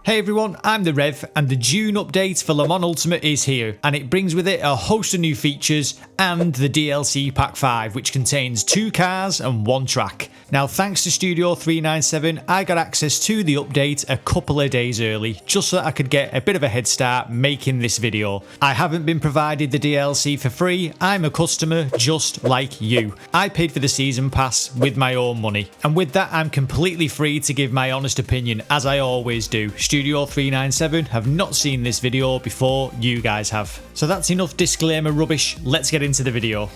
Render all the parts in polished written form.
Hey everyone, I'm the Rev, and the June update for Le Mans Ultimate is here, and it brings with it a host of new features and the DLC Pack 5, which contains 2 cars and 1 track. Now thanks to Studio 397, I got access to the update a couple of days early, just so that I could get a bit of a head start making this video. I haven't been provided the DLC for free, I'm a customer just like you. I paid for the season pass with my own money, and with that I'm completely free to give my honest opinion, as I always do. Studio 397 have not seen this video before you guys have. So that's enough disclaimer rubbish, let's get into the video.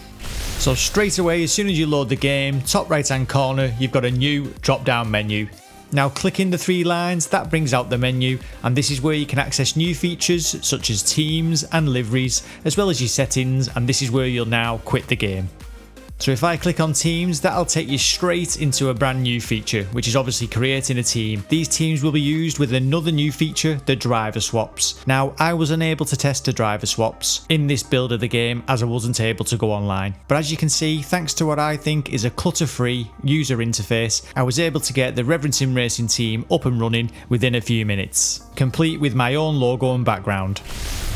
So straight away, as soon as you load the game, top right hand corner, you've got a new drop down menu. Now clicking the 3 lines, that brings out the menu, and this is where you can access new features such as teams and liveries, as well as your settings, and this is where you'll now quit the game. So if I click on teams, that'll take you straight into a brand new feature, which is obviously creating a team. These teams will be used with another new feature, the driver swaps. Now I was unable to test the driver swaps in this build of the game as I wasn't able to go online. But as you can see, thanks to what I think is a clutter-free user interface, I was able to get the Reverencing Racing team up and running within a few minutes, complete with my own logo and background.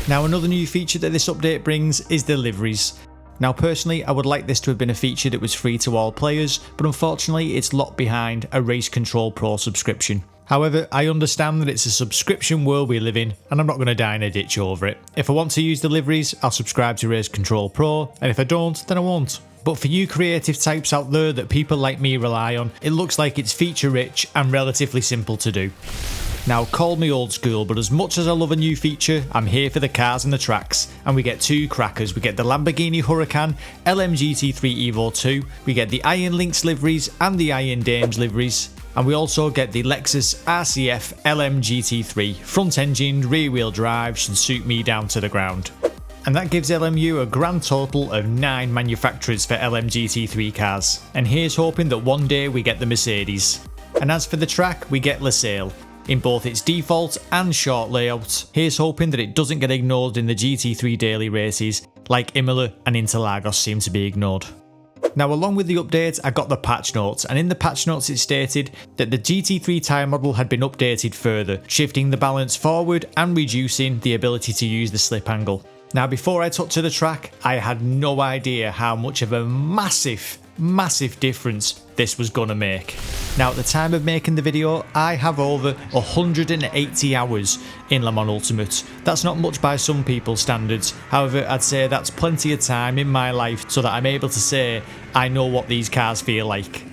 Now another new feature that this update brings is the liveries. Now personally, I would like this to have been a feature that was free to all players, but unfortunately it's locked behind a Race Control Pro subscription. However, I understand that it's a subscription world we live in, and I'm not going to die in a ditch over it. If I want to use the liveries, I'll subscribe to Race Control Pro, and if I don't, then I won't. But for you creative types out there that people like me rely on, it looks like it's feature rich and relatively simple to do. Now call me old school, but as much as I love a new feature, I'm here for the cars and the tracks, and we get 2 crackers. We get the Lamborghini Huracan LM GT3 Evo 2, we get the Iron Lynx liveries and the Iron Dames liveries, and we also get the Lexus RCF LM GT3, front engined, rear wheel drive, should suit me down to the ground. And that gives LMU a grand total of 9 manufacturers for LM GT3 cars, and here's hoping that one day we get the Mercedes. And as for the track, we get Lusail, in both its default and short layout. Here's hoping that it doesn't get ignored in the GT3 daily races, like Imola and Interlagos seem to be ignored. Now along with the update, I got the patch notes, and in the patch notes it stated that the GT3 tyre model had been updated further, shifting the balance forward and reducing the ability to use the slip angle. Now before I took to the track, I had no idea how much of a massive difference this was gonna make. Now at the time of making the video, I have over 180 hours in Le Mans Ultimate. That's not much by some people's standards, however I'd say that's plenty of time in my life so that I'm able to say I know what these cars feel like.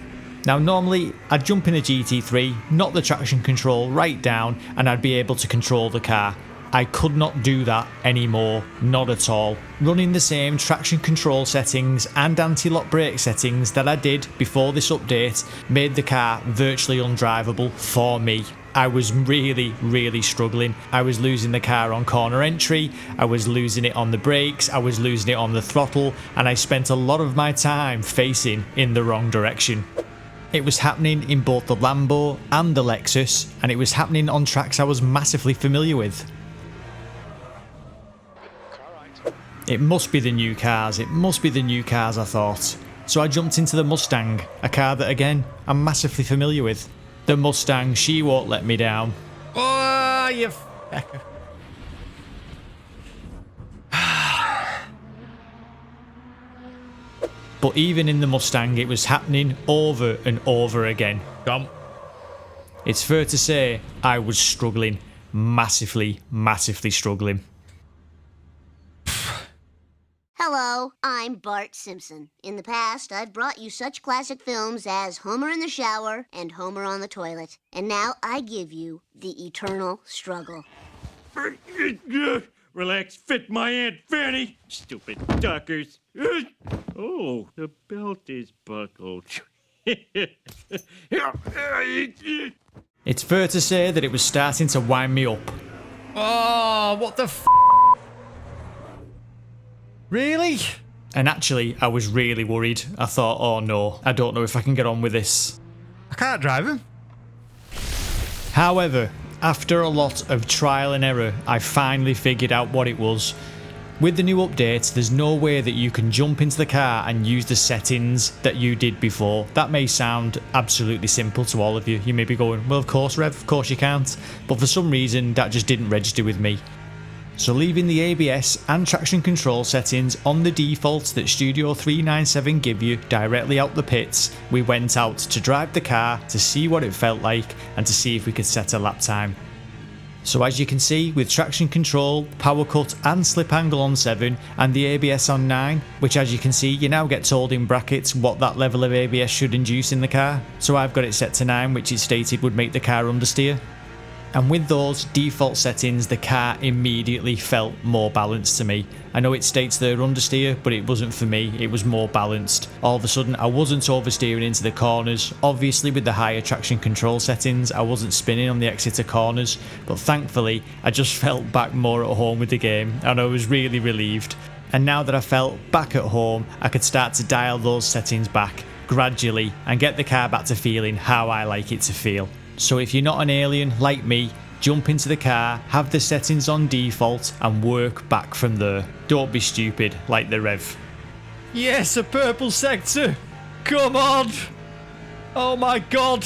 Now normally I'd jump in a GT3, knock the traction control right down, and I'd be able to control the car. I could not do that anymore, not at all. Running the same traction control settings and anti-lock brake settings that I did before this update made the car virtually undrivable for me. I was really struggling. I was losing the car on corner entry, I was losing it on the brakes, I was losing it on the throttle, and I spent a lot of my time facing in the wrong direction. It was happening in both the Lambo and the Lexus, and it was happening on tracks I was massively familiar with. It must be the new cars, I thought. So I jumped into the Mustang, a car that again, I'm massively familiar with. The Mustang, she won't let me down. Oh, you fecker. But even in the Mustang, it was happening over and over again. It's fair to say, I was struggling. Massively struggling. Hello, I'm Bart Simpson. In the past, I've brought you such classic films as Homer in the Shower and Homer on the Toilet. And now I give you The Eternal Struggle. Relax, fit my Aunt Fanny. Stupid duckers. Oh, the belt is buckled. It's fair to say that it was starting to wind me up. Oh, what the f***? Really? And actually, I was really worried. I thought, oh no, I don't know if I can get on with this. I can't drive him. However, after a lot of trial and error, I finally figured out what it was. With the new update, there's no way that you can jump into the car and use the settings that you did before. That may sound absolutely simple to all of you. You may be going, well, of course, Rev, of course you can't. But for some reason, that just didn't register with me. So leaving the ABS and traction control settings on the default that Studio 397 give you directly out the pits, we went out to drive the car to see what it felt like and to see if we could set a lap time. So as you can see, with traction control, power cut and slip angle on 7 and the ABS on 9, which as you can see you now get told in brackets what that level of ABS should induce in the car. So I've got it set to 9, which it stated would make the car understeer. And with those default settings, the car immediately felt more balanced to me. I know it states they're understeer, but it wasn't for me, it was more balanced. All of a sudden, I wasn't oversteering into the corners. Obviously, with the higher traction control settings, I wasn't spinning on the exit of corners, but thankfully, I just felt back more at home with the game, and I was really relieved. And now that I felt back at home, I could start to dial those settings back gradually and get the car back to feeling how I like it to feel. So if you're not an alien like me, jump into the car, have the settings on default and work back from there. Don't be stupid like the Rev. Yes, a purple sector! Come on! Oh my god!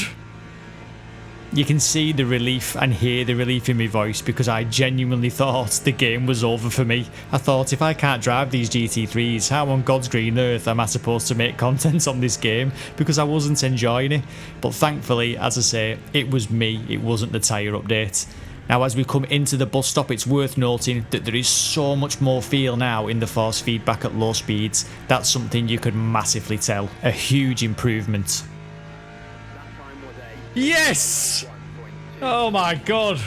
You can see the relief and hear the relief in my voice because I genuinely thought the game was over for me. I thought, if I can't drive these GT3s, how on God's green earth am I supposed to make content on this game? Because I wasn't enjoying it. But thankfully, as I say, it was me, it wasn't the tyre update. Now as we come into the bus stop, it's worth noting that there is so much more feel now in the force feedback at low speeds. That's something you could massively tell. A huge improvement. Yes! Oh my god.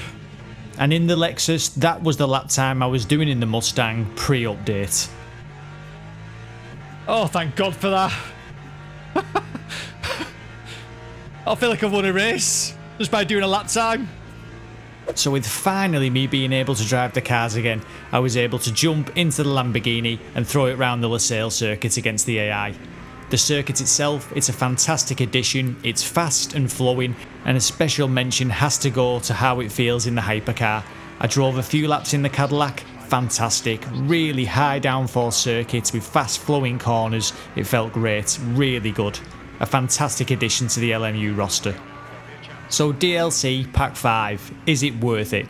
And in the Lexus, that was the lap time I was doing in the Mustang pre-update. Oh, thank god for that. I feel like I've won a race just by doing a lap time. So with finally me being able to drive the cars again, I was able to jump into the Lamborghini and throw it around the Lusail circuit against the AI. The circuit itself, it's a fantastic addition, it's fast and flowing, and a special mention has to go to how it feels in the hypercar. I drove a few laps in the Cadillac, fantastic, really high downforce circuit with fast flowing corners, it felt great, really good. A fantastic addition to the LMU roster. So DLC Pack 5, is it worth it?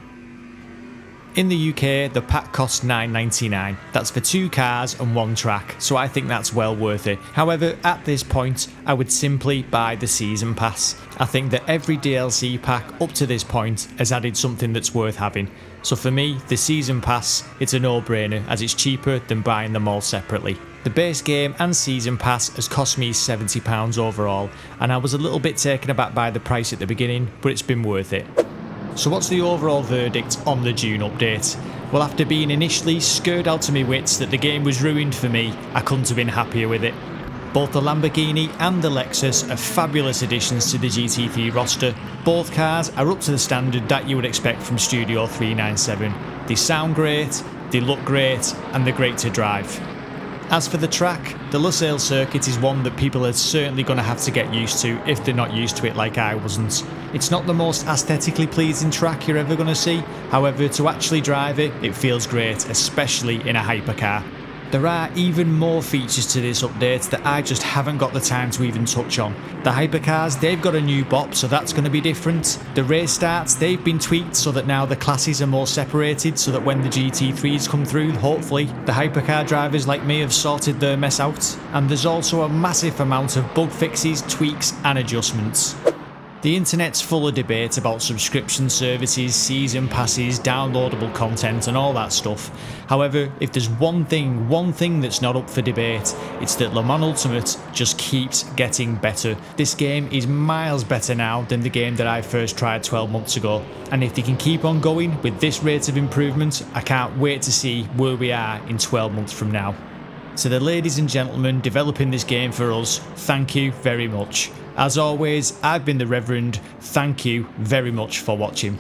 In the UK, the pack costs $9.99. That's for 2 cars and 1 track, so I think that's well worth it. However, at this point, I would simply buy the Season Pass. I think that every DLC pack up to this point has added something that's worth having. So for me, the Season Pass, it's a no-brainer as it's cheaper than buying them all separately. The base game and Season Pass has cost me £70 overall, and I was a little bit taken aback by the price at the beginning, but it's been worth it. So what's the overall verdict on the June update? Well, after being initially scared out to my wits that the game was ruined for me, I couldn't have been happier with it. Both the Lamborghini and the Lexus are fabulous additions to the GT3 roster. Both cars are up to the standard that you would expect from Studio 397. They sound great, they look great, and they're great to drive. As for the track, the Lusail circuit is one that people are certainly going to have to get used to if they're not used to it like I wasn't. It's not the most aesthetically pleasing track you're ever going to see, however to actually drive it, it feels great, especially in a hypercar. There are even more features to this update that I just haven't got the time to even touch on. The hypercars, they've got a new bop, so that's going to be different. The race starts, they've been tweaked so that now the classes are more separated, so that when the GT3s come through, hopefully, the hypercar drivers like me have sorted their mess out. And there's also a massive amount of bug fixes, tweaks and adjustments. The internet's full of debate about subscription services, season passes, downloadable content and all that stuff. However, if there's one thing that's not up for debate, it's that Le Mans Ultimate just keeps getting better. This game is miles better now than the game that I first tried 12 months ago. And if they can keep on going with this rate of improvement, I can't wait to see where we are in 12 months from now. So the ladies and gentlemen developing this game for us, thank you very much. As always, I've been the Reverend, thank you very much for watching.